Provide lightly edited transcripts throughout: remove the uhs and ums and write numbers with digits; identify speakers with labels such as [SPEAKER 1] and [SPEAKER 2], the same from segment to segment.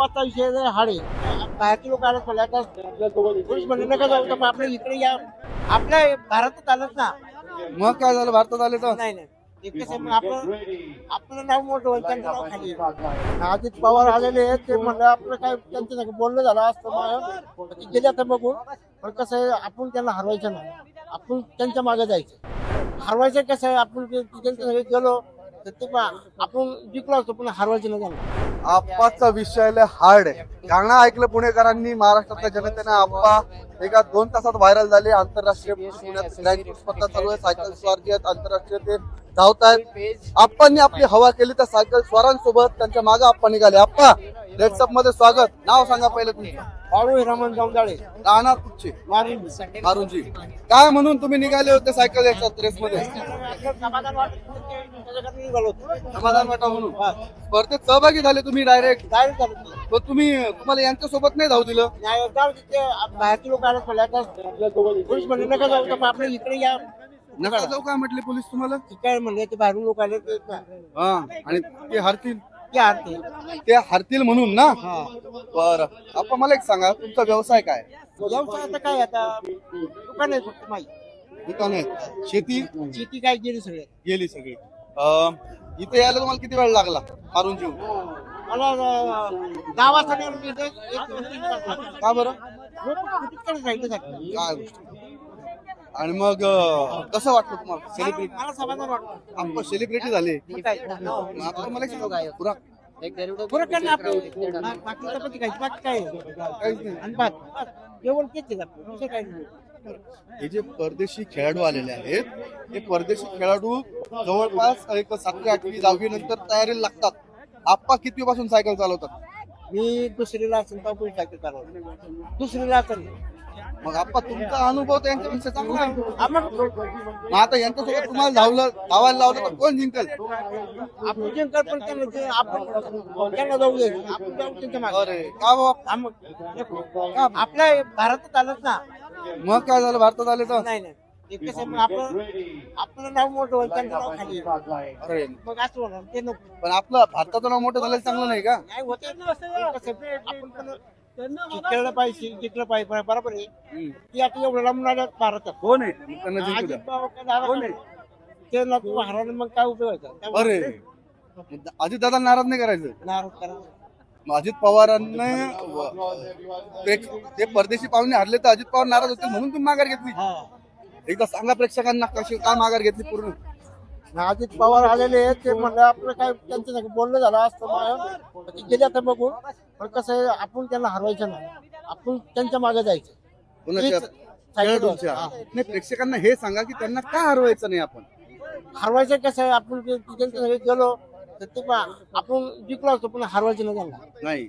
[SPEAKER 1] आता विषय जर हाडे बाहेरचे लोक आले पोलीस म्हणले नका जाऊ तर मग आपल्या इकडे या आपल्या भारतात आलंच ना.
[SPEAKER 2] मग काय झालं भारतात आले तर?
[SPEAKER 1] नाही ते कसं आहे, मग आपलं नाव मोठं होईल त्यांचं नाव खाली येईल. अजित पवार आलेले आहेत ते म्हणलं आपलं काय त्यांच्या संग बोलणं झालं असतं मग ते गेले आता बघून. पण कसं आहे आपण त्यांना हरवायचं नाही, आपण त्यांच्या मागे जायचं. हरवायचं कसं आहे आपण त्यांच्या संग गेलो तर ते आपण जिंकलो असतो पण हरवायचं नाही त्यांना.
[SPEAKER 2] आप्पाचा विषय लय हार्ड आहे. गाणं ऐकलं पुणेकरांनी, महाराष्ट्रातल्या जनतेने. आप्पा एका 2 तासात व्हायरल झाले. आंतरराष्ट्रीय पुण्यात ग्रँड स्पर्धा चालू आहे. सायकल स्वार जे आहेत आंतरराष्ट्रीय ते धावत आहेत. आप्पांनी आपली हवा केली तर सायकल स्वारांसोबत त्यांच्या मागे आप्पा निघाले. आप्पा रेड्सअप मध्ये स्वागत. नाव सांगा पहिले तुमचं.
[SPEAKER 1] पाळू हिरामन जाऊंडाळे
[SPEAKER 2] राहणार कुठचे? मारुंजी. काय म्हणून तुम्ही निघाले होते सायकल रेस मध्ये?
[SPEAKER 1] समाधान
[SPEAKER 2] वाटा म्हणून स्पर्धेत सहभागी झाले तुम्ही डायरेक्ट? पण तुम्हाला यांच्यासोबत नाही धावू दिलं?
[SPEAKER 1] बाहेरचे लोक आले पोलीस म्हणले नका जाऊ तर मग आपल्या इकडे या.
[SPEAKER 2] नका जाऊ काय म्हटले पोलीस तुम्हाला?
[SPEAKER 1] काय म्हणले ते बाहेरून लोक आले ते
[SPEAKER 2] हा, आणि ते हरतील
[SPEAKER 1] ते
[SPEAKER 2] हरतील म्हणून ना. बरं आपण मला एक सांगा, तुमचा व्यवसाय काय?
[SPEAKER 1] व्यवसाय आता काय आता दुकान आहे फक्त माहिती.
[SPEAKER 2] दुकान आहे.
[SPEAKER 1] शेती काय गेली सगळे
[SPEAKER 2] गेली सगळी. इथे यायला तुम्हाला किती वेळ लागला मारुंजी?
[SPEAKER 1] मला गावासाठी
[SPEAKER 2] का बरं?
[SPEAKER 1] काय
[SPEAKER 2] काय गोष्ट? आणि मग कसं वाटलं तुम्हाला? सेलिब्रिटी
[SPEAKER 1] मला समाधान वाटतं.
[SPEAKER 2] आपण सेलिब्रिटी झाले. आता मला एक सांगा, पुरा
[SPEAKER 1] बरं काय ना आपलं बाकी चपाती खायची बाकी काय
[SPEAKER 2] काहीच नाही.
[SPEAKER 1] आणि भात जेवण तेच आहे आपलं, दुसरं काही नाही.
[SPEAKER 2] हे जे परदेशी खेळाडू आलेले आहेत, हे परदेशी खेळाडू जवळपास एक 7वी 8वी 10वी नंतर तयारीला लागतात. आप्पा किती पासून सायकल चालवतात?
[SPEAKER 1] मी दुसरीला असेल तर पण सायकल चालवतो. दुसरीला असेल
[SPEAKER 2] मग आप्पा तुमचा अनुभव त्यांच्यापेक्षा चांगला आहे.
[SPEAKER 1] आपण
[SPEAKER 2] मग आता यांच्यासोबत तुम्हाला धावायला लावलं तर कोण जिंकल?
[SPEAKER 1] आपण जिंकल पण आपण त्यांना जाऊ दे, आपण जाऊ त्यांच्या मागे.
[SPEAKER 2] अरे का बाबा?
[SPEAKER 1] आपल्या भारतात आलंच ना.
[SPEAKER 2] मग काय झालं भारतात आले तर?
[SPEAKER 1] नाही ते कसं आहे, मग आपलं नाव मोठं होईल त्यांचं नाव खाली येईल.
[SPEAKER 2] अरे
[SPEAKER 1] मग असं होणार ते नको.
[SPEAKER 2] पण आपलं भारताचं नाव मोठं झालं चांगलं नाही का?
[SPEAKER 1] नाही होते आपण पण खेळलं पाहिजे, जिंकलं पाहिजे, बरोबर आहे. ती आता एवढं लांबून आल्यात भारतात.
[SPEAKER 2] हो नाही त्यांना जिंकू द्या.
[SPEAKER 1] ते नको हरवलं मग काय उपयोग व्हायचा?
[SPEAKER 2] अरे अजित दादा नाराज नाही करायचं.
[SPEAKER 1] नाराज करायचं.
[SPEAKER 2] मग अजित पवारांना ते परदेशी पाहुणे हरले तर अजित पवार नाराज होते म्हणून तुम्ही माघार घेतली. एकदा सांगा प्रेक्षकांना कशी काय माघार घेतली पूर्ण.
[SPEAKER 1] अजित पवार आलेले आहेत ते म्हणलं आपलं काय त्यांच्या संग बोलणं झालं असतं मग ते गेले आता बघून. पण कसं आहे आपण त्यांना हरवायचं नाही, आपण त्यांच्या मागे जायचं.
[SPEAKER 2] कोणाच्या? खेळाडूंच्या. नाही, प्रेक्षकांना हे सांगा की त्यांना का हरवायचं नाही आपण?
[SPEAKER 1] हरवायचं कसं आहे आपण त्यांच्या संग गेलो तर ते आपण जिंकलो असतो पण हरवायचं नाही त्यांना.
[SPEAKER 2] नाही,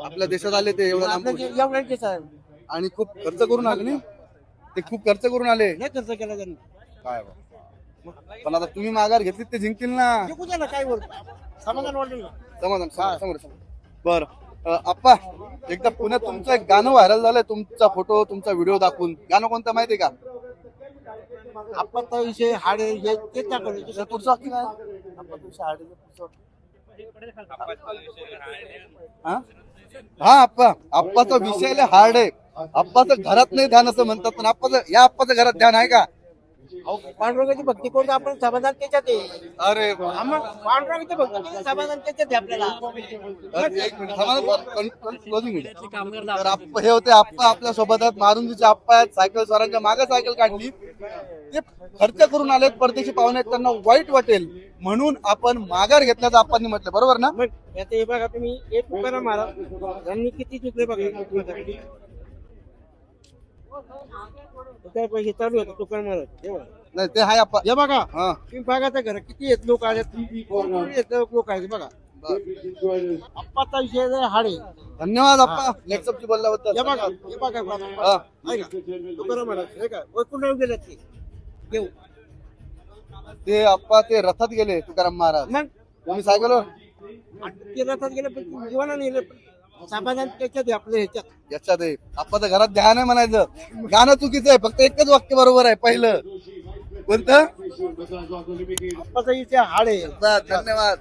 [SPEAKER 2] आपल्या देशात आले ते एवढं लांब
[SPEAKER 1] एवढं कसं आहे,
[SPEAKER 2] आणि खूप खर्च करून आले नाही. ते खूप खर्च करून आले.
[SPEAKER 1] नाही खर्च केला त्यांनी.
[SPEAKER 2] काय बा. पण आता तुम्ही माघार घेतली ते जिंकतील ना.
[SPEAKER 1] जिंकू द्या ना, काय बोल समाधान वाटेल ना.
[SPEAKER 2] समाधान. बर आप्पा, एकदा पुण्यात तुमचं एक गाणं व्हायरल झालंय, तुमचा फोटो तुमचा व्हिडिओ दाखवून. गाणं कोणतं माहितीये का?
[SPEAKER 1] आपला विषय हाडे हे तेच दाखवले.
[SPEAKER 2] पुढचं वाक्य काय? हा आप्पा, आप्पाचा विषय लय हार्ड आहे. आप्पाचं घरात नाही ध्यान असं म्हणतात, पण आप्पाचं घरात ध्यान आहे का?
[SPEAKER 1] पांडुरंगाची भक्ती करून आपण समाधान त्याच्यात आहे.
[SPEAKER 2] अरे
[SPEAKER 1] पांडुरंगाची भक्ती समाधान त्याच्यात आहे आपल्याला.
[SPEAKER 2] एक मिनिट तर आप्पा हे होते. आप्पा आपल्या सोबत आहेत. मारुंजीचे आप्पा आहेत. सायकल स्वारांच्या मागे सायकल काढली. ते खर्च करून आलेत, परदेशी पाहुणे आहेत, त्यांना वाईट वाटेल म्हणून आपण माघार घेतल्याचं आप्पांनी म्हटलं. बरोबर ना?
[SPEAKER 1] मग आता हे बघा तुम्ही एक तुकाराम महाराज यांनी किती चुकले बघा. काय पैसे चालू होते तुकाराम महाराज.
[SPEAKER 2] नाही ते हाय आप्पा.
[SPEAKER 1] हे बघा
[SPEAKER 2] हा
[SPEAKER 1] तुम्ही बघायचं घर किती आहेत लोक आलेत, लोक आहेत बघा. आप्पाचा विषय जर हाडे.
[SPEAKER 2] धन्यवाद आप्पा लेक्चरची बोलल्याबद्दल.
[SPEAKER 1] हे बघा
[SPEAKER 2] हा.
[SPEAKER 1] तुकाराम महाराज हे का कुठे गेले ते घेऊ.
[SPEAKER 2] ते आप्पा ते रथात गेले तुकाराम महाराज.
[SPEAKER 1] मग
[SPEAKER 2] तुम्ही सायकलवर?
[SPEAKER 1] ते रथात गेले पण जीवना नेले. समाधान त्याच्यात आहे आपल्या ह्याच्यात.
[SPEAKER 2] याच्यात आहे. आप्पाचं घरात ध्यान आहे म्हणायचं. गाणं चुकीचं आहे, फक्त एकच वाक्य बरोबर आहे पहिलं. कोणतं?
[SPEAKER 1] आप्पाचा विषय हाडे.
[SPEAKER 2] धन्यवाद.